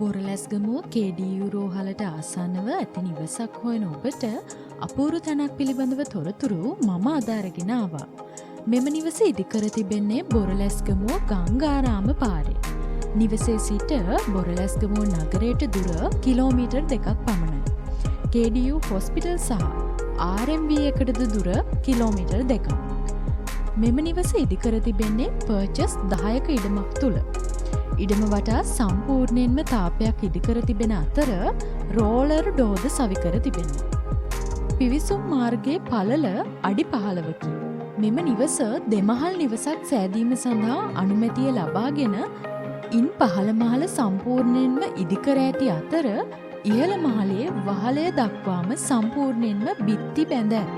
Boralesgamuwa KDU රෝහලට ආසන්නව ඇති නිවසක් හොයන ඔබට අපූරු තැනක් පිළිබඳව තොරතුරු මම අදාරගෙන ආවා. මෙම නිවස ඉදිකර තිබෙන්නේ බොරලැස්ගමුව ගංගාරාම පාරේ. නිවසේ සිට බොරලැස්ගමුව නගරයට දුර කිලෝමීටර් 2ක් පමණයි. KDU හොස්පිටල් සහ RMV එකටද දුර කිලෝමීටර් 2ක්. මෙම නිවස ඉදිකර තිබෙන්නේ පර්චස් 10ක ඉඩමක් තුළ. ඉඩම වටා සම්පූර්ණයෙන්ම තාපයක් ඉදිකර තිබෙන අතර රෝලර් ඩෝද සවිකර තිබෙනවා. පිවිසුම් මාර්ගයේ පළල අඩි 15කි. මෙම නිවස දෙමහල් නිවසක් සෑදීම සඳහා අනුමැතිය ලබාගෙන ඉන් පහළ මහල සම්පූර්ණයෙන්ම ඉදිකර ඇති අතර ඉහළ මහලේ වහලය දක්වාම සම්පූර්ණයෙන්ම බිත්ති බැඳ ඇත.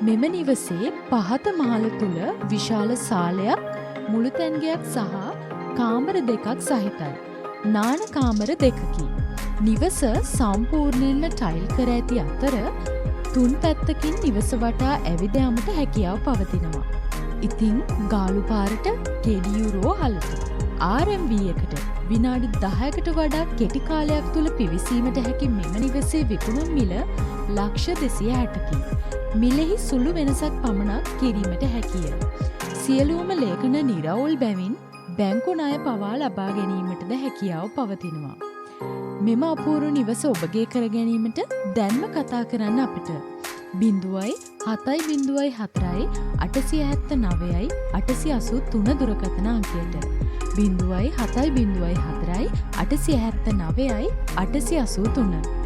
මෙම නිවසේ පහත මහල තුළ විශාල සාලයක්, මුළුතැන්ගයක් සහ කාමර දෙකක් සහිතයි. නාන කාමර දෙකකි. නිවස සම්පූර්ණයෙන්ම ටයිල් කර ඇති අතර තුන් පැත්තකින් නිවස වටා ඇවිද යාමට හැකියාව පවතිනවා. ඉතින් ගාලු පාරට KDU රෝහලට RMV එකට විනාඩි 10කට වඩා කෙටි කාලයක් තුල පිවිසීමට හැකි මෙම නිවසේ විකුණුම් මිල ලක්ෂ 260කි. මිලෙහි සුළු වෙනසක් පමණක් කිරීමට හැකිය. සියලුම ලේඛන නිරවුල් බැවින් බැංකු ණය පවා ලබා ගැනීමටද හැකියාව පවතිනවා. මෙම අපූරු නිවස ඔබගේ කර ගැනීමට දැන්ම කතා කරන්න අපිට 0704 879 883 දුරකථන අංකයට 0704 879 883